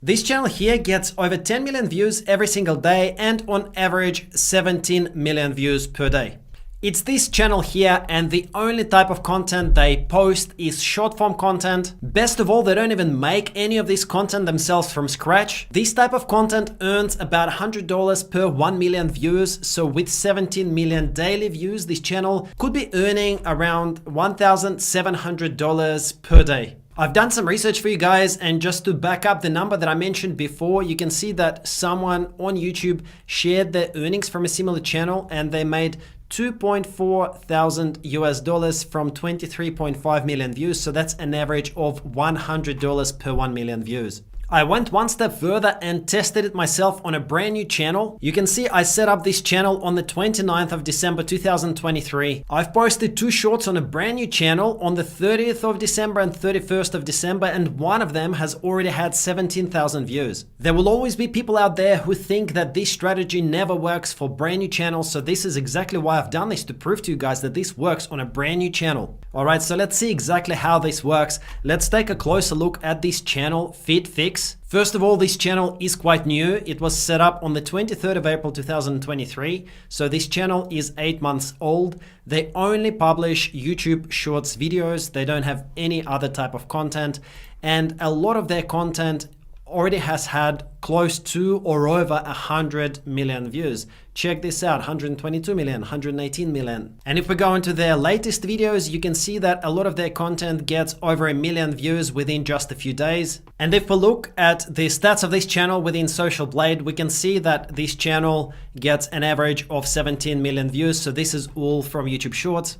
This channel here gets over 10 million views every single day and on average 17 million views per day. It's this channel here, and the only type of content they post is short form content. Best of all, they don't even make any of this content themselves from scratch. This type of content earns about $100 per 1 million views. So with 17 million daily views, this channel could be earning around $1,700 per day. I've done some research for you guys, and just to back up the number that I mentioned before, you can see that someone on YouTube shared their earnings from a similar channel and they made $2.4 thousand from 23.5 million views. So that's an average of $100 per 1 million views. I went one step further and tested it myself on a brand new channel. You can see I set up this channel on the 29th of December 2023. I've posted 2 shorts on a brand new channel on the 30th of December and 31st of December, and one of them has already had 17,000 views. There will always be people out there who think that this strategy never works for brand new channels, so this is exactly why I've done this, to prove to you guys that this works on a brand new channel. Alright, so let's see exactly how this works. Let's take a closer look at this channel, FitFix. First of all, this channel is quite new. It was set up on the 23rd of April 2023. So this channel is 8 months old. They only publish YouTube Shorts videos. They don't have any other type of content. And a lot of their content already has had close to or over 100 million views. Check this out, 122 million, 118 million. And if we go into their latest videos, you can see that a lot of their content gets over 1 million views within just a few days. And if we look at the stats of this channel within Social Blade, we can see that this channel gets an average of 17 million views. So this is all from YouTube Shorts.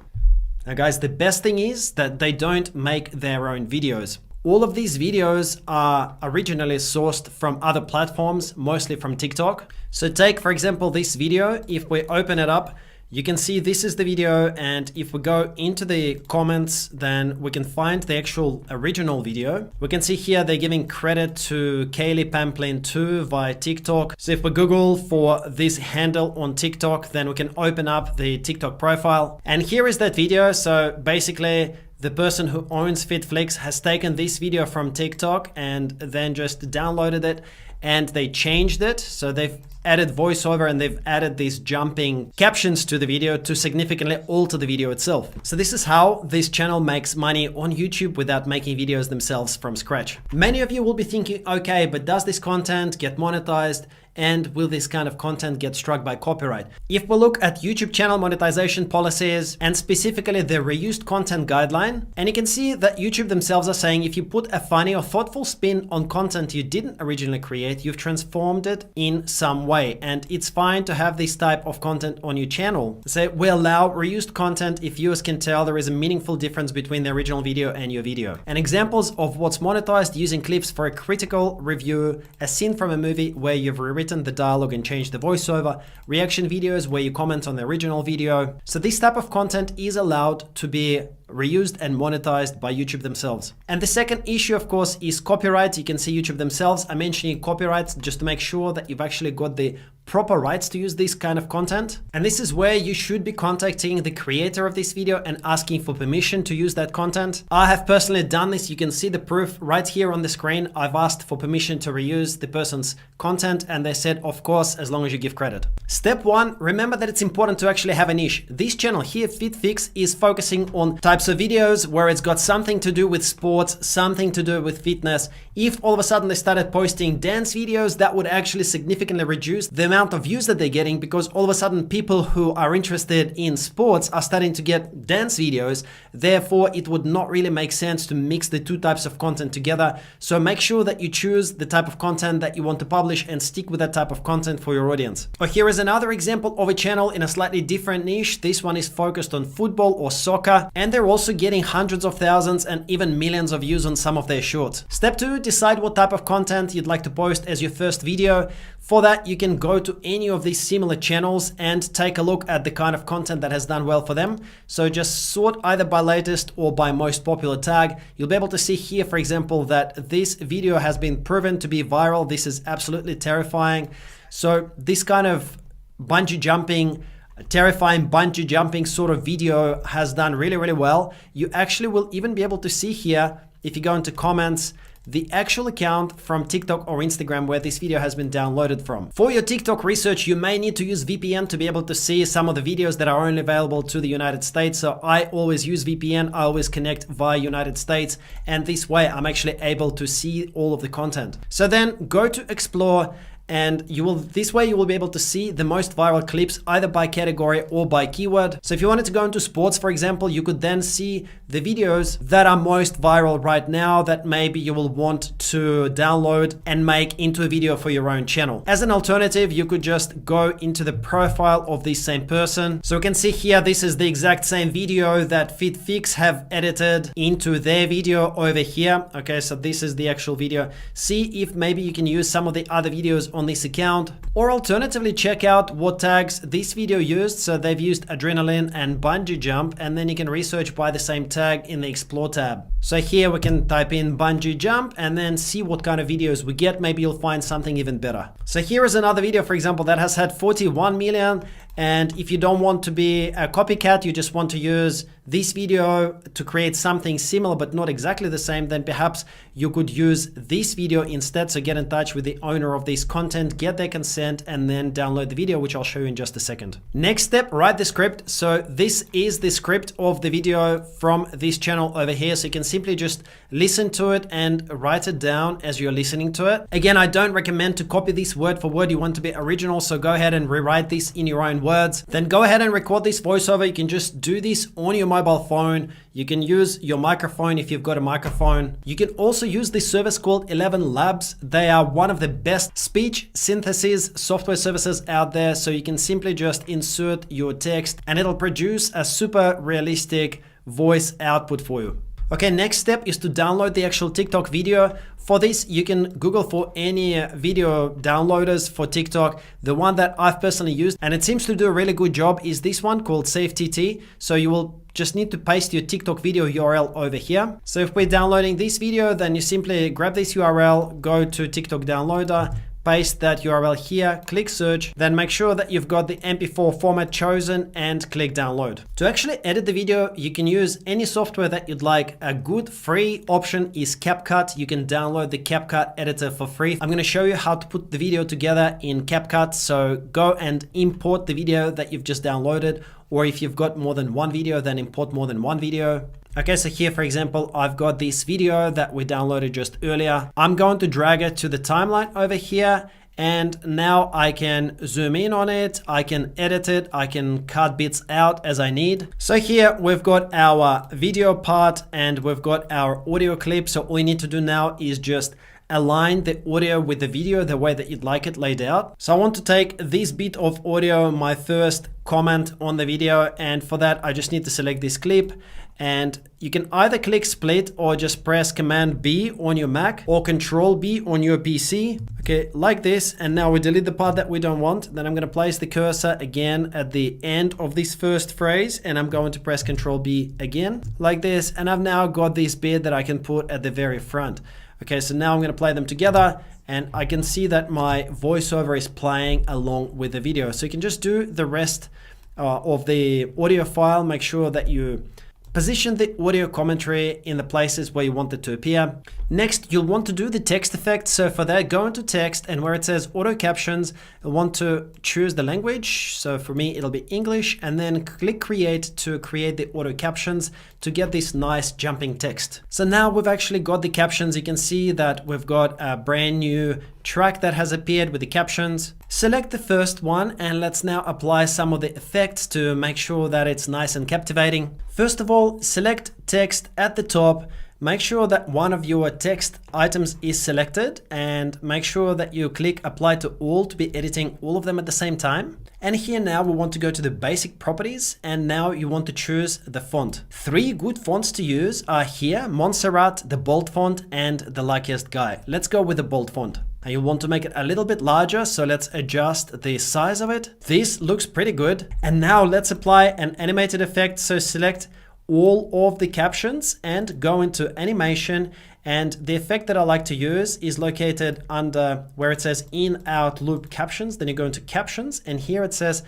Now guys, the best thing is that they don't make their own videos. All of these videos are originally sourced from other platforms, mostly from TikTok. So take, for example, this video. If we open it up, you can see this is the video. And if we go into the comments, then we can find the actual original video. We can see here they're giving credit to Kaylee Pamplin 2 via TikTok. So if we Google for this handle on TikTok, then we can open up the TikTok profile. And here is that video. So basically, the person who owns FitFlix has taken this video from TikTok and then just downloaded it, and they changed it. So they've added voiceover and they've added these jumping captions to the video to significantly alter the video itself. So this is how this channel makes money on YouTube without making videos themselves from scratch. Many of you will be thinking, okay, but does this content get monetized? And will this kind of content get struck by copyright? If we look at YouTube channel monetization policies and specifically the reused content guideline, and you can see that YouTube themselves are saying if you put a funny or thoughtful spin on content you didn't originally create, you've transformed it in some way. And it's fine to have this type of content on your channel. So we allow reused content if viewers can tell there is a meaningful difference between the original video and your video. And examples of what's monetized: using clips for a critical review, a scene from a movie where you've rewritten the dialogue and changed the voiceover, reaction videos where you comment on the original video. So this type of content is allowed to be reused and monetized by YouTube themselves. And the second issue, of course, is copyright. You can see YouTube themselves are mentioning copyrights just to make sure that you've actually got the proper rights to use this kind of content. And this is where you should be contacting the creator of this video and asking for permission to use that content. I have personally done this. You can see the proof right here on the screen. I've asked for permission to reuse the person's content and they said, of course, as long as you give credit. Step 1, remember that it's important to actually have a niche. This channel here, FitFix, is focusing on types of videos where it's got something to do with sports, something to do with fitness. If all of a sudden they started posting dance videos, that would actually significantly reduce the amount of views that they're getting, because all of a sudden people who are interested in sports are starting to get dance videos. Therefore, it would not really make sense to mix the two types of content together. So make sure that you choose the type of content that you want to publish and stick with that type of content for your audience. Or here is another example of a channel in a slightly different niche. This one is focused on football or soccer, and they're also getting hundreds of thousands and even millions of views on some of their shorts. Step 2, decide what type of content you'd like to post as your first video. For that, you can go to any of these similar channels and take a look at the kind of content that has done well for them. So just sort either by latest or by most popular tag. You'll be able to see here, for example, that this video has been proven to be viral. This is absolutely terrifying. So this kind of bungee jumping, terrifying bungee jumping sort of video has done really, really well. You actually will even be able to see here, if you go into comments, the actual account from TikTok or Instagram where this video has been downloaded from. For your TikTok research, you may need to use VPN to be able to see some of the videos that are only available to the United States. So I always use VPN. I always connect via United States, and this way I'm actually able to see all of the content. So then go to Explore, and this way you will be able to see the most viral clips either by category or by keyword. So if you wanted to go into sports, for example, you could then see the videos that are most viral right now that maybe you will want to download and make into a video for your own channel. As an alternative, you could just go into the profile of this same person. So you can see here, this is the exact same video that FitFix have edited into their video over here. Okay, so this is the actual video. See if maybe you can use some of the other videos on this account, or alternatively check out what tags this video used. So they've used adrenaline and bungee jump, and then you can research by the same tag in the Explore tab. So here we can type in bungee jump and then see what kind of videos we get. Maybe you'll find something even better. So here is another video, for example, that has had 41 million. And if you don't want to be a copycat, you just want to use this video to create something similar but not exactly the same, then perhaps you could use this video instead. So get in touch with the owner of this content, get their consent, and then download the video, which I'll show you in just a second. Next step, write the script. So this is the script of the video from this channel over here. So you can simply just listen to it and write it down as you're listening to it. Again, I don't recommend to copy this word for word. You want to be original. So go ahead and rewrite this in your own words. Then go ahead and record this voiceover. You can just do this on your mobile phone. You can use your microphone if you've got a microphone. You can also use this service called 11 Labs. They are one of the best speech synthesis software services out there. So you can simply just insert your text and it'll produce a super realistic voice output for you. Okay, next step is to download the actual TikTok video. For this, you can Google for any video downloaders for TikTok. The one that I've personally used, and it seems to do a really good job, is this one called SafeTT. So you will just need to paste your TikTok video URL over here. So if we're downloading this video, then you simply grab this URL, go to TikTok downloader, paste that URL here, click search, then make sure that you've got the MP4 format chosen and click download. To actually edit the video, you can use any software that you'd like. A good free option is CapCut. You can download the CapCut editor for free. I'm going to show you how to put the video together in CapCut. So go and import the video that you've just downloaded, or if you've got more than one video, then import more than one video. Okay, so here, for example, I've got this video that we downloaded just earlier. I'm going to drag it to the timeline over here, and now I can zoom in on it, I can edit it, I can cut bits out as I need. So here we've got our video part and we've got our audio clip. So all you need to do now is just align the audio with the video the way that you'd like it laid out. So I want to take this bit of audio, my first comment on the video, and for that I just need to select this clip, and you can either click split or just press Command B on your Mac or Control B on your PC. Okay, like this. And now we delete the part that we don't want. Then I'm going to place the cursor again at the end of this first phrase, and I'm going to press Control B again like this. And I've now got this bit that I can put at the very front. Okay, so now I'm going to play them together, and I can see that my voiceover is playing along with the video. So you can just do the rest of the audio file. Make sure that you position the audio commentary in the places where you want it to appear. Next, you'll want to do the text effect. So for that, go into text, and where it says auto captions, you'll want to choose the language. So for me, it'll be English, and then click create to create the auto captions to get this nice jumping text. So now we've actually got the captions. You can see that we've got a brand new track that has appeared with the captions. Select the first one, and let's now apply some of the effects to make sure that it's nice and captivating. First of all, select text at the top. Make sure that one of your text items is selected, and make sure that you click apply to all to be editing all of them at the same time. And here now we want to go to the basic properties, and now you want to choose the font. 3 good fonts to use are here: Montserrat, the bold font, and the luckiest guy. Let's go with the bold font. And you'll want to make it a little bit larger, so let's adjust the size of it. This looks pretty good. And now let's apply an animated effect. So select all of the captions and go into animation. And the effect that I like to use is located under where it says in out loop captions. Then you go into captions, and here it says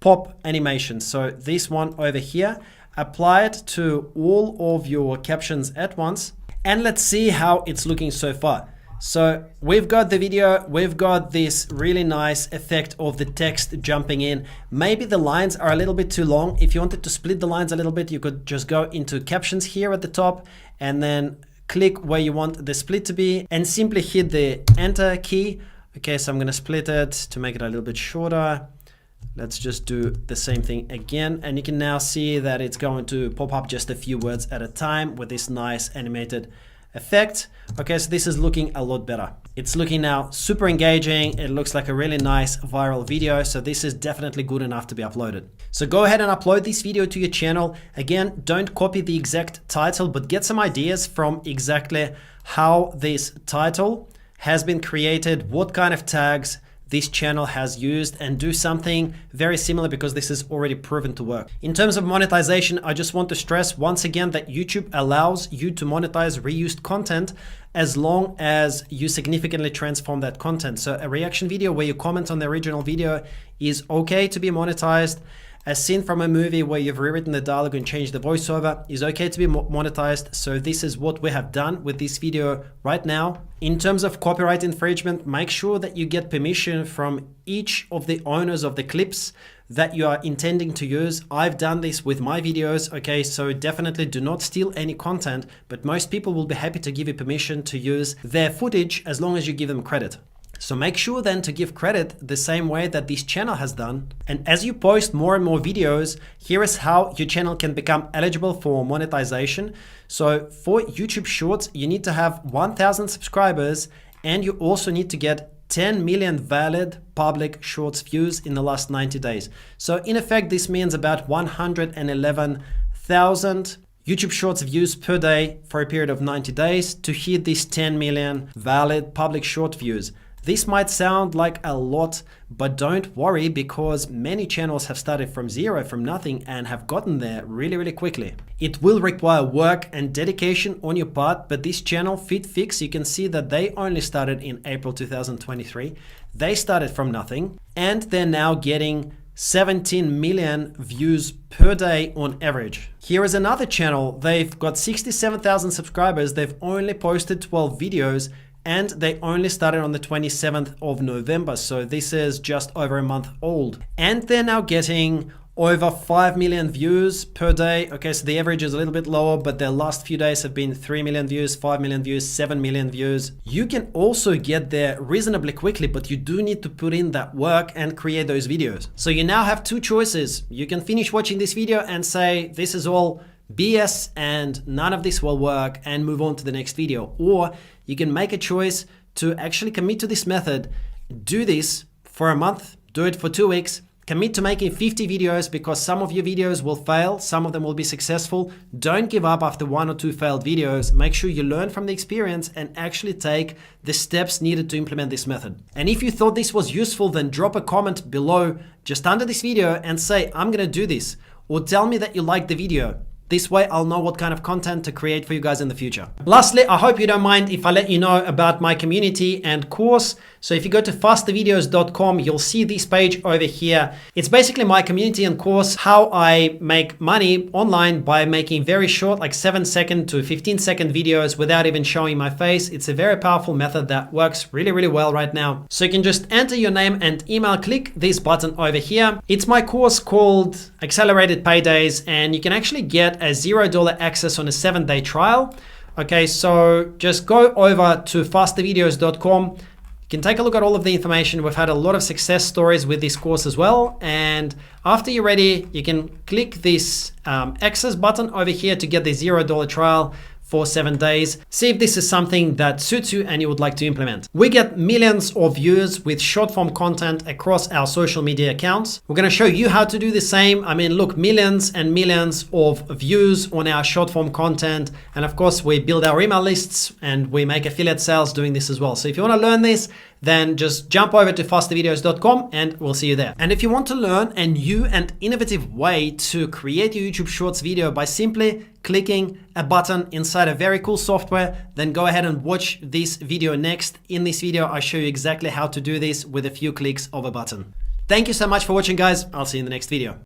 pop animation. So this one over here, apply it to all of your captions at once. And let's see how it's looking so far. So we've got the video, we've got this really nice effect of the text jumping in. Maybe the lines are a little bit too long. If you wanted to split the lines a little bit, you could just go into captions here at the top and then click where you want the split to be and simply hit the enter key. Okay, so I'm gonna split it to make it a little bit shorter. Let's just do the same thing again. And you can now see that it's going to pop up just a few words at a time with this nice animated effect. Okay, so this is looking a lot better. It's looking now super engaging. It looks like a really nice viral video. So this is definitely good enough to be uploaded. So go ahead and upload this video to your channel. Again, don't copy the exact title, but get some ideas from exactly how this title has been created, what kind of tags this channel has used, and do something very similar because this is already proven to work. In terms of monetization, I just want to stress once again that YouTube allows you to monetize reused content as long as you significantly transform that content. So a reaction video where you comment on the original video is okay to be monetized. A scene from a movie where you've rewritten the dialogue and changed the voiceover is okay to be monetized. So this is what we have done with this video right now. In terms of copyright infringement, make sure that you get permission from each of the owners of the clips that you are intending to use. I've done this with my videos, okay? So definitely do not steal any content, but most people will be happy to give you permission to use their footage as long as you give them credit. So make sure then to give credit the same way that this channel has done. And as you post more and more videos, here is how your channel can become eligible for monetization. So for YouTube Shorts, you need to have 1,000 subscribers and you also need to get 10 million valid public Shorts views in the last 90 days. So in effect, this means about 111,000 YouTube Shorts views per day for a period of 90 days to hit these 10 million valid public short views. This might sound like a lot, but don't worry because many channels have started from zero, from nothing, and have gotten there really, really quickly. It will require work and dedication on your part, but this channel, FitFix, you can see that they only started in April 2023. They started from nothing, and they're now getting 17 million views per day on average. Here is another channel. They've got 67,000 subscribers. They've only posted 12 videos. And they only started on the 27th of November. So this is just over a month old. And they're now getting over 5 million views per day. Okay, so the average is a little bit lower, but their last few days have been 3 million views, 5 million views, 7 million views. You can also get there reasonably quickly, but you do need to put in that work and create those videos. So you now have two choices. You can finish watching this video and say, this is all BS and none of this will work and move on to the next video. Or you can make a choice to actually commit to this method, do this for a month, do it for 2 weeks, commit to making 50 videos because some of your videos will fail, some of them will be successful. Don't give up after 1 or 2 failed videos. Make sure you learn from the experience and actually take the steps needed to implement this method. And if you thought this was useful, then drop a comment below just under this video and say, I'm gonna do this, or tell me that you liked the video. This way I'll know what kind of content to create for you guys in the future. Lastly, I hope you don't mind if I let you know about my community and course. So if you go to fastervideos.com, you'll see this page over here. It's basically my community and course, how I make money online by making very short, like 7-second to 15-second videos without even showing my face. It's a very powerful method that works really, really well right now. So you can just enter your name and email, click this button over here. It's my course called Accelerated Paydays, and you can actually get a $0 access on a 7-day trial. Okay, so just go over to fastervideos.com. You can take a look at all of the information. We've had a lot of success stories with this course as well. And after you're ready, you can click this access button over here to get the $0 trial for 7 days. See if this is something that suits you and you would like to implement. We get millions of views with short form content across our social media accounts. We're gonna show you how to do the same. I mean, look, millions and millions of views on our short form content. And of course, we build our email lists and we make affiliate sales doing this as well. So if you wanna learn this, then just jump over to fastervideos.com and we'll see you there. And if you want to learn a new and innovative way to create your YouTube Shorts video by simply clicking a button inside a very cool software, then go ahead and watch this video next. In this video, I show you exactly how to do this with a few clicks of a button. Thank you so much for watching, guys. I'll see you in the next video.